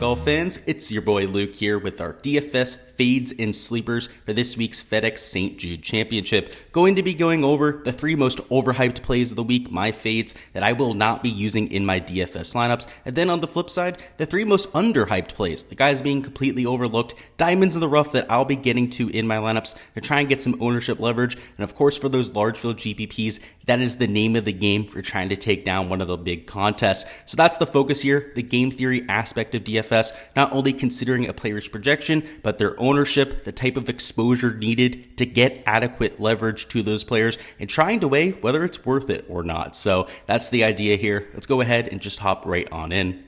golf fans? It's your boy Luke here with our DFS fades and sleepers for this week's FedEx St Jude Championship. Going to be going over the 3 most overhyped plays of the week, my fades that I will not be using in my DFS lineups. And then on the flip side, the 3 most underhyped plays, the guys being completely overlooked, diamonds in the rough that I'll be getting to in my lineups to try and get some ownership leverage. And of course, for those large field GPPs, that is the name of the game for trying to take down one of the big contests. So that's the focus here, the game theory aspect of DFS, not only considering a player's projection, but their ownership, the type of exposure needed to get adequate leverage to those players, and trying to weigh whether it's worth it or not. So that's the idea here. Let's go ahead and just hop right on in.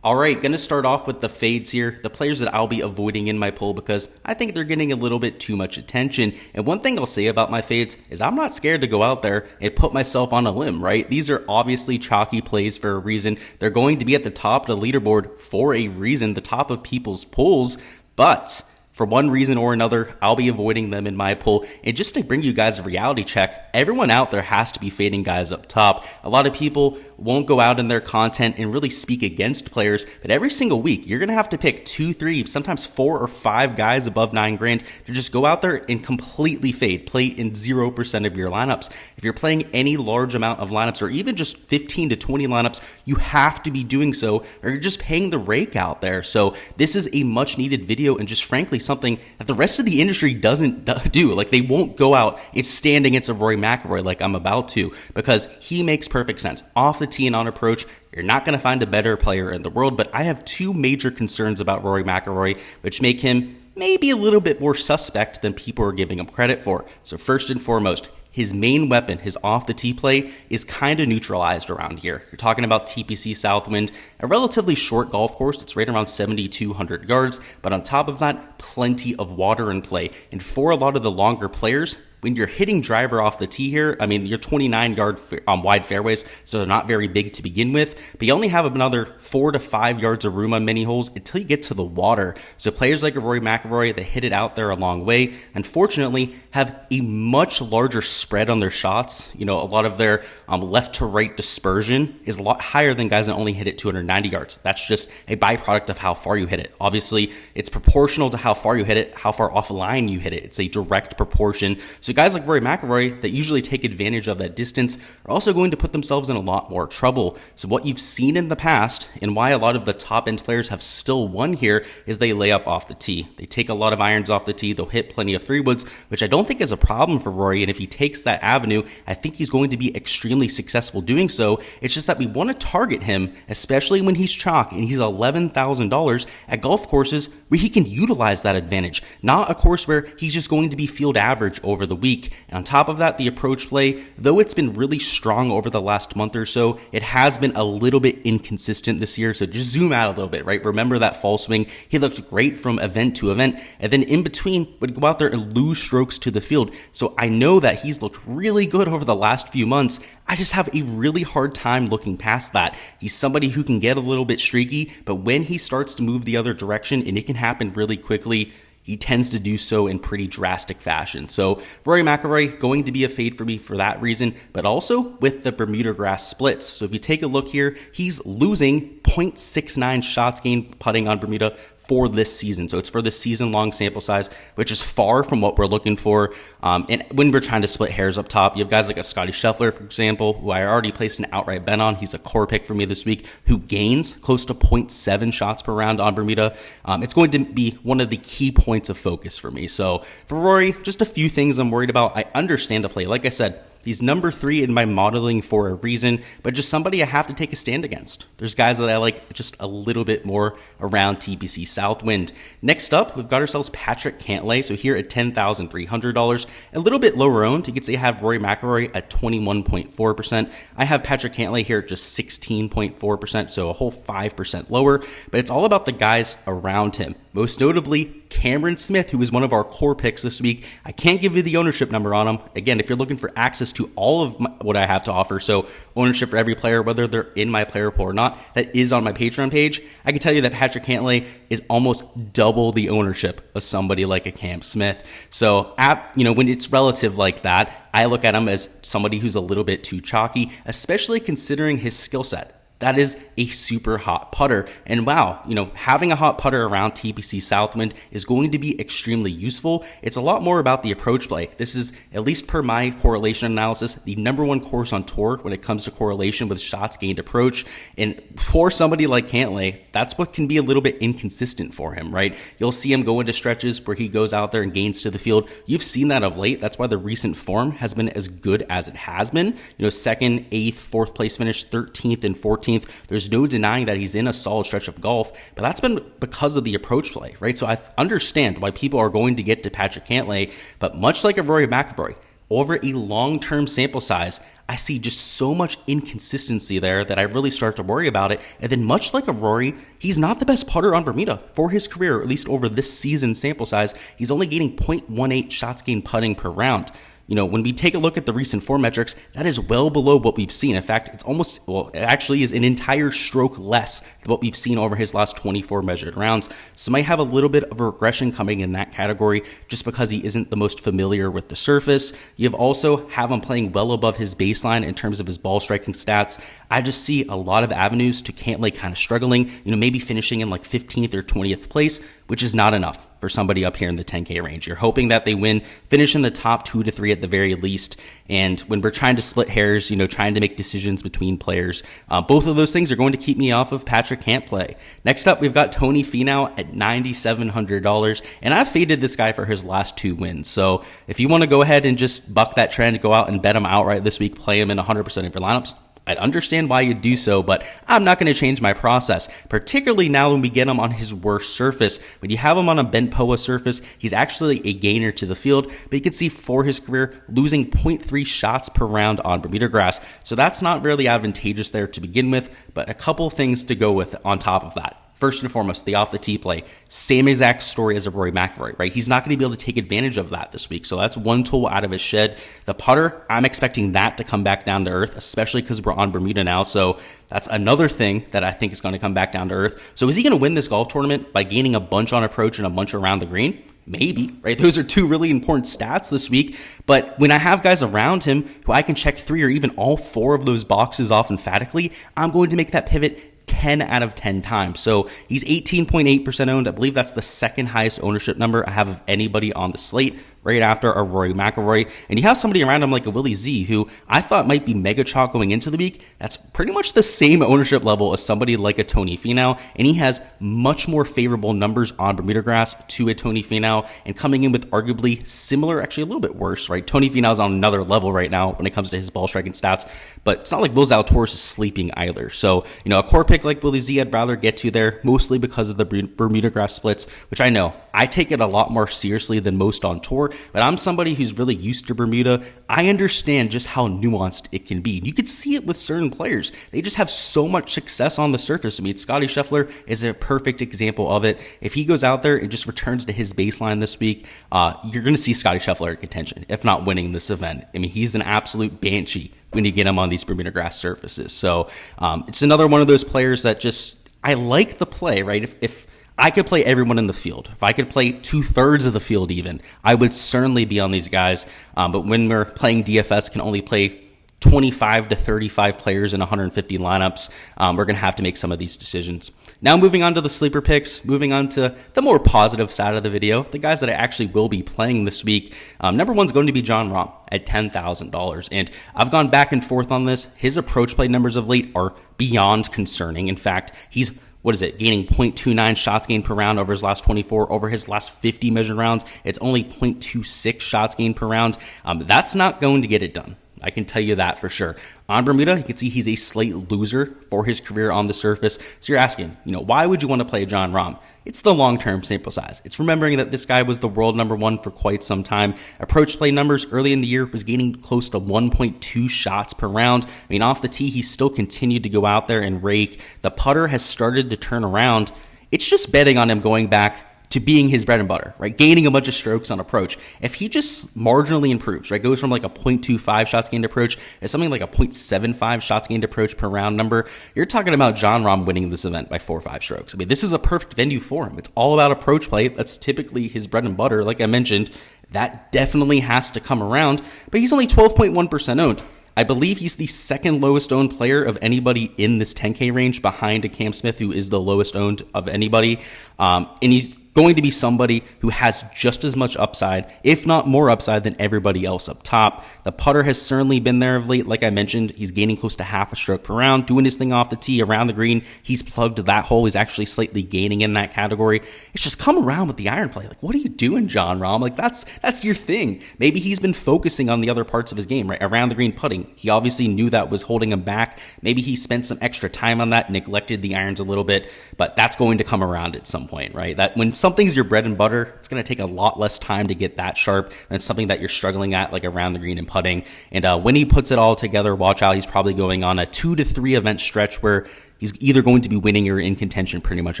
All right, going to start off with the fades here, the players that I'll be avoiding in my poll because I think they're getting a little bit too much attention. And one thing I'll say about my fades is I'm not scared to go out there and put myself on a limb, right? These are obviously chalky plays for a reason. They're going to be at the top of the leaderboard for a reason, the top of people's polls, but for one reason or another, I'll be avoiding them in my poll. And just to bring you guys a reality check, everyone out there has to be fading guys up top. A lot of people won't go out in their content and really speak against players, but every single week, you're going to have to pick 2, 3, sometimes 4 or 5 guys above 9 grand to just go out there and completely fade, play in 0% of your lineups. If you're playing any large amount of lineups or even just 15 to 20 lineups, you have to be doing so or you're just paying the rake out there. So this is a much needed video and just frankly something that the rest of the industry doesn't do. Like they won't go out and stand against a Rory McIlroy like I'm about to, because he makes perfect sense. Off the tee and on approach, you're not going to find a better player in the world, but I have 2 major concerns about Rory McIlroy, which make him maybe a little bit more suspect than people are giving him credit for. So first and foremost, his main weapon, his off-the-tee play, is kind of neutralized around here. You're talking about TPC Southwind, a relatively short golf course. It's right around 7,200 yards, but on top of that, plenty of water in play. And for a lot of the longer players, when you're hitting driver off the tee here, I mean, you're 29-yard wide fairways, so they're not very big to begin with, but you only have another 4 to 5 yards of room on many holes until you get to the water. So players like Rory McIlroy that hit it out there a long way, unfortunately, have a much larger spread on their shots. You know, a lot of their left to right dispersion is a lot higher than guys that only hit it 290 yards. That's just a byproduct of how far you hit it. Obviously, it's proportional to how far you hit it, how far offline you hit it. It's a direct proportion. So guys like Rory McIlroy that usually take advantage of that distance are also going to put themselves in a lot more trouble. So what you've seen in the past and why a lot of the top end players have still won here is they lay up off the tee. They take a lot of irons off the tee. They'll hit plenty of 3-woods, which I don't think is a problem for Rory. And if he takes that avenue, I think he's going to be extremely successful doing so. It's just that we want to target him, especially when he's chalk and he's $11,000 at golf courses where he can utilize that advantage, not a course where he's just going to be field average over the week. And on top of that, the approach play, though it's been really strong over the last month or so, it has been a little bit inconsistent this year. So just zoom out a little bit, right? Remember that fall swing. He looked great from event to event, and then in between would go out there and lose strokes to the field. So I know that he's looked really good over the last few months. I just have a really hard time looking past that. He's somebody who can get a little bit streaky, but when he starts to move the other direction, and it can happen really quickly, he tends to do so in pretty drastic fashion. So Rory McIlroy going to be a fade for me for that reason, but also with the Bermuda grass splits. So if you take a look here, he's losing 0.69 shots gained putting on Bermuda for this season. So it's for the season-long sample size, which is far from what we're looking for. And when we're trying to split hairs up top, you have guys like a Scotty Scheffler, for example, who I already placed an outright bet on. He's a core pick for me this week, who gains close to 0.7 shots per round on Bermuda. It's going to be one of the key points of focus for me. So for Rory, just a few things I'm worried about. I understand the play. Like I said, he's number 3 in my modeling for a reason, but just somebody I have to take a stand against. There's guys that I like just a little bit more around TPC Southwind. Next up, we've got ourselves Patrick Cantlay. So here at $10,300, a little bit lower owned. You could say I have Rory McIlroy at 21.4%. I have Patrick Cantlay here at just 16.4%, so a whole 5% lower, but it's all about the guys around him. Most notably, Cameron Smith, who is one of our core picks this week. I can't give you the ownership number on him. Again, if you're looking for access to all of what I have to offer, so ownership for every player, whether they're in my player pool or not, that is on my Patreon page, I can tell you that Patrick Cantlay is almost double the ownership of somebody like a Cam Smith. So when it's relative like that, I look at him as somebody who's a little bit too chalky, especially considering his skill set. that is a super hot putter. And wow, having a hot putter around TPC Southwind is going to be extremely useful. It's a lot more about the approach play. This is, at least per my correlation analysis, the number one course on tour when it comes to correlation with shots gained approach. And for somebody like Cantlay, that's what can be a little bit inconsistent for him, right? You'll see him go into stretches where he goes out there and gains to the field. You've seen that of late. That's why the recent form has been as good as it has been. Second, 8th, 4th place finish, 13th and 14th. There's no denying that he's in a solid stretch of golf, but that's been because of the approach play, right? So I understand why people are going to get to Patrick Cantlay, but much like a Rory McIlroy, over a long-term sample size, I see just so much inconsistency there that I really start to worry about it. And then much like a Rory, he's not the best putter on Bermuda for his career, at least over this season sample size. He's only gaining 0.18 shots gained putting per round. When we take a look at the recent form metrics, that is well below what we've seen. In fact, it actually is an entire stroke less than what we've seen over his last 24 measured rounds. So might have a little bit of a regression coming in that category just because he isn't the most familiar with the surface. You also have him playing well above his baseline in terms of his ball striking stats. I just see a lot of avenues to Cantlay kind of struggling, maybe finishing in like 15th or 20th place, which is not enough for somebody up here in the 10K range. You're hoping that they win, finish in the top 2 to 3 at the very least. And when we're trying to split hairs, trying to make decisions between players, both of those things are going to keep me off of Patrick Cantlay. Next up, we've got Tony Finau at $9,700, and I've faded this guy for his last 2 wins. So if you want to go ahead and just buck that trend, go out and bet him outright this week, play him in 100% of your lineups, I'd understand why you'd do so, but I'm not going to change my process, particularly now when we get him on his worst surface. When you have him on a bent POA surface, he's actually a gainer to the field, but you can see for his career, losing 0.3 shots per round on Bermuda grass. So that's not really advantageous there to begin with, but a couple things to go with on top of that. First and foremost, the off-the-tee play. Same exact story as a Rory McIlroy, right? He's not going to be able to take advantage of that this week. So that's one tool out of his shed. The putter, I'm expecting that to come back down to earth, especially because we're on Bermuda now. So that's another thing that I think is going to come back down to earth. So is he going to win this golf tournament by gaining a bunch on approach and a bunch around the green? Maybe, right? Those are 2 really important stats this week. But when I have guys around him who I can check 3 or even all 4 of those boxes off emphatically, I'm going to make that pivot 10 out of 10 times. So he's 18.8% owned. I believe that's the second highest ownership number I have of anybody on the slate, right after a Rory McIlroy. And you have somebody around him like a Willie Z, who I thought might be mega chalk going into the week. That's pretty much the same ownership level as somebody like a Tony Finau, and he has much more favorable numbers on Bermuda grass to a Tony Finau, and coming in with arguably similar, actually a little bit worse, right? Tony Finau's on another level right now when it comes to his ball striking stats, but it's not like Will Zalatoris is sleeping either. So, a core pick like Willie Z, I'd rather get to there, mostly because of the Bermuda grass splits, which I know I take it a lot more seriously than most on tour. But I'm somebody who's really used to Bermuda. I understand just how nuanced it can be. You could see it with certain players. They just have so much success on the surface. I mean, Scotty Scheffler is a perfect example of it. If he goes out there and just returns to his baseline this week, you're going to see Scotty Scheffler in contention, if not winning this event. I mean, he's an absolute banshee when you get him on these Bermuda grass surfaces. So it's another one of those players that just, I like the play, right? If I could play everyone in the field, if I could play 2/3 of the field even, I would certainly be on these guys. But when we're playing DFS, can only play 25 to 35 players in 150 lineups, we're going to have to make some of these decisions. Now moving on to the sleeper picks, moving on to the more positive side of the video, the guys that I actually will be playing this week. Number one's going to be Jon Rahm at $10,000. And I've gone back and forth on this. His approach play numbers of late are beyond concerning. In fact, he's gaining 0.29 shots gained per round over his last 24. Over his last 50 measured rounds, it's only 0.26 shots gained per round. That's not going to get it done. I can tell you that for sure. On Bermuda, you can see he's a slate loser for his career on the surface. So you're asking, why would you want to play Jon Rahm? It's the long-term sample size. It's remembering that this guy was the world number one for quite some time. Approach play numbers early in the year was gaining close to 1.2 shots per round. I mean, off the tee, he still continued to go out there and rake. The putter has started to turn around. It's just betting on him going back to being his bread and butter, right? Gaining a bunch of strokes on approach. If he just marginally improves, right? Goes from like a 0.25 shots gained approach to something like a 0.75 shots gained approach per round number, you're talking about Jon Rahm winning this event by 4 or 5 strokes. I mean, this is a perfect venue for him. It's all about approach play. That's typically his bread and butter. Like I mentioned, that definitely has to come around, but he's only 12.1% owned. I believe he's the second lowest owned player of anybody in this 10K range, behind a Cam Smith, who is the lowest owned of anybody. And he's going to be somebody who has just as much upside, if not more upside, than everybody else up top. The putter has certainly been there of late. Like I mentioned, he's gaining close to half a stroke per round, doing his thing off the tee, around the green. He's plugged that hole. He's actually slightly gaining in that category. It's just come around with the iron play. Like, what are you doing, Jon Rahm? Like, that's your thing. Maybe he's been focusing on the other parts of his game, right? Around the green putting. He obviously knew that was holding him back. Maybe he spent some extra time on that, neglected the irons a little bit, but that's going to come around at some point, right? That when something's your bread and butter, it's going to take a lot less time to get that sharp than something that you're struggling at, like around the green and putting. And when he puts it all together, watch out. He's probably going on a 2 to 3 event stretch where he's either going to be winning or in contention pretty much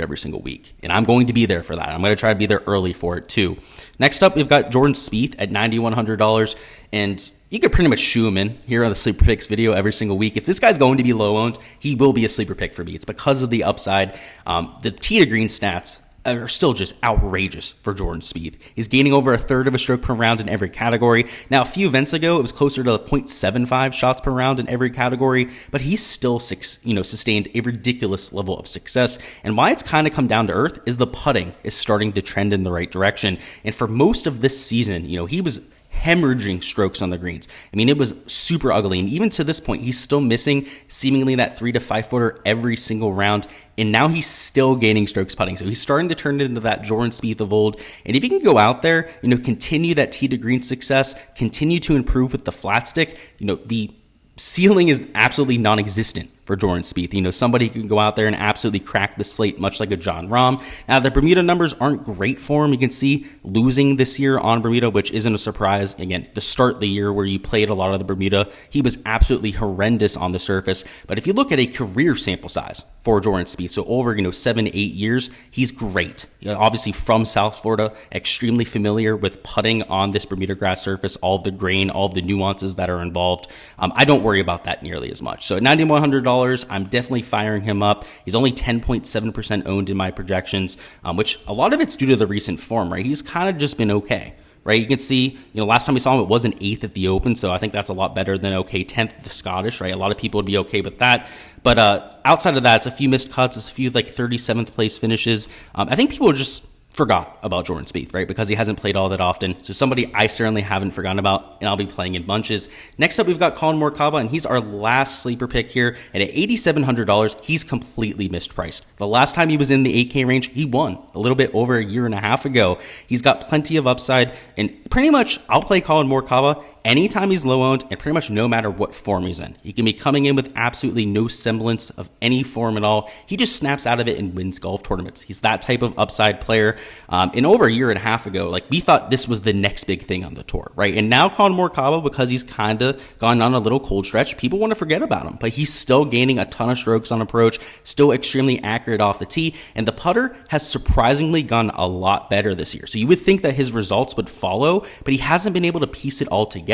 every single week. And I'm going to be there for that. I'm going to try to be there early for it too. Next up, we've got Jordan Spieth at $9,100. And you could pretty much shoe him in here on the Sleeper Picks video every single week. If this guy's going to be low owned, he will be a sleeper pick for me. It's because of the upside. The tee to green stats are still just outrageous for Jordan Spieth. He's gaining over a third of a stroke per round in every category. Now, a few events ago, it was closer to 0.75 shots per round in every category, but he's still sustained a ridiculous level of success. And why it's kind of come down to earth is the putting is starting to trend in the right direction. And for most of this season, he was hemorrhaging strokes on the greens. I mean, it was super ugly. And even to this point, he's still missing seemingly that 3 to 5 footer every single round. And now he's still gaining strokes putting. So he's starting to turn it into that Jordan Spieth of old. And if he can go out there, continue that tee to green success, continue to improve with the flat stick, the ceiling is absolutely non-existent for Jordan Spieth. Somebody can go out there and absolutely crack the slate, much like a Jon Rahm. Now, the Bermuda numbers aren't great for him. You can see losing this year on Bermuda, which isn't a surprise. Again, the start of the year where you played a lot of the Bermuda, he was absolutely horrendous on the surface. But if you look at a career sample size for Jordan Spieth, so over 7 to 8 years, he's great. Obviously from South Florida, extremely familiar with putting on this Bermuda grass surface, all of the grain, all of the nuances that are involved. I don't worry about that nearly as much. So at $9,100, I'm definitely firing him up. He's only 10.7% owned in my projections, which a lot of it's due to the recent form, right? He's kind of just been okay, right? You can see, last time we saw him, it was an 8th at the Open, so I think that's a lot better than okay. 10th at the Scottish, right? A lot of people would be okay with that. But outside of that, it's a few missed cuts, it's a few 37th place finishes. I think people just forgot about Jordan Spieth, right? Because he hasn't played all that often. So somebody I certainly haven't forgotten about, and I'll be playing in bunches. Next up, we've got Collin Morikawa, and he's our last sleeper pick here. And at $8,700, he's completely mispriced. The last time he was in the 8K range, he won a little bit over a year and a half ago. He's got plenty of upside, and pretty much I'll play Collin Morikawa anytime he's low owned, and pretty much no matter what form he's in. He can be coming in with absolutely no semblance of any form at all. He just snaps out of it and wins golf tournaments. He's that type of upside player. And over a year and a half ago, we thought this was the next big thing on the tour, right? And now Collin Morikawa, because he's kind of gone on a little cold stretch, people want to forget about him, but he's still gaining a ton of strokes on approach, still extremely accurate off the tee, and the putter has surprisingly gone a lot better this year. So you would think that his results would follow, but he hasn't been able to piece it all together.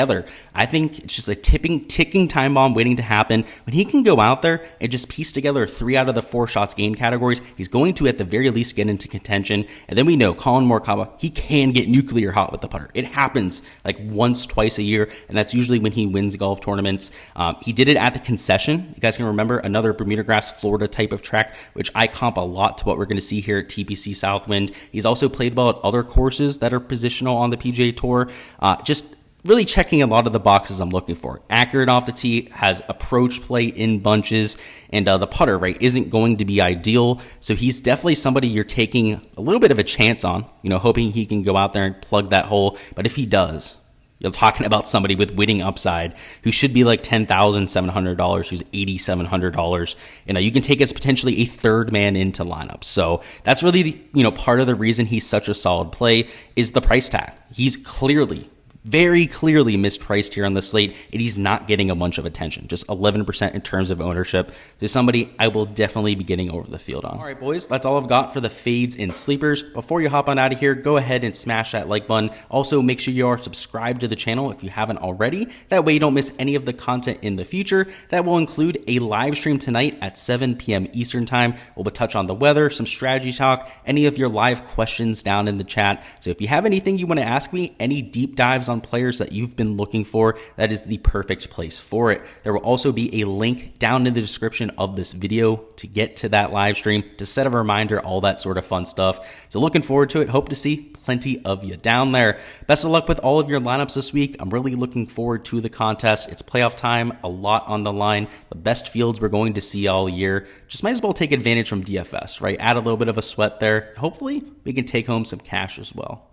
I think it's just a ticking time bomb waiting to happen. When he can go out there and just piece together 3 out of the 4 shots gained categories, he's going to at the very least get into contention. And then we know Collin Morikawa, he can get nuclear hot with the putter. It happens once, twice a year, and that's usually when he wins golf tournaments. He did it at the Concession. You guys can remember another Bermuda grass Florida type of track, which I comp a lot to what we're going to see here at TPC Southwind. He's also played well at other courses that are positional on the PGA Tour. Just really checking a lot of the boxes I'm looking for. Accurate off the tee, has approach play in bunches, and the putter, right, isn't going to be ideal. So he's definitely somebody you're taking a little bit of a chance on, hoping he can go out there and plug that hole. But if he does, you're talking about somebody with winning upside who should be $10,700, who's $8,700. You can take as potentially a third man into lineups. So that's really part of the reason he's such a solid play is the price tag. He's very clearly mispriced here on the slate, and he's not getting a bunch of attention, just 11% in terms of ownership. So somebody I will definitely be getting over the field on. All right, boys, that's all I've got for the fades and sleepers. Before you hop on out of here, go ahead and smash that like button. Also, make sure you are subscribed to the channel if you haven't already. That way you don't miss any of the content in the future. That will include a live stream tonight at 7 p.m. Eastern time. We'll touch on the weather, some strategy talk, any of your live questions down in the chat. So if you have anything you want to ask me, any deep dives eyes on players that you've been looking for, that is the perfect place for it. There will also be a link down in the description of this video to get to that live stream, to set a reminder, all that sort of fun stuff. So looking forward to it. Hope to see plenty of you down there. Best of luck with all of your lineups this week. I'm really looking forward to the contest. It's playoff time, a lot on the line, the best fields we're going to see all year. Just might as well take advantage from DFS, right? Add a little bit of a sweat there. Hopefully we can take home some cash as well.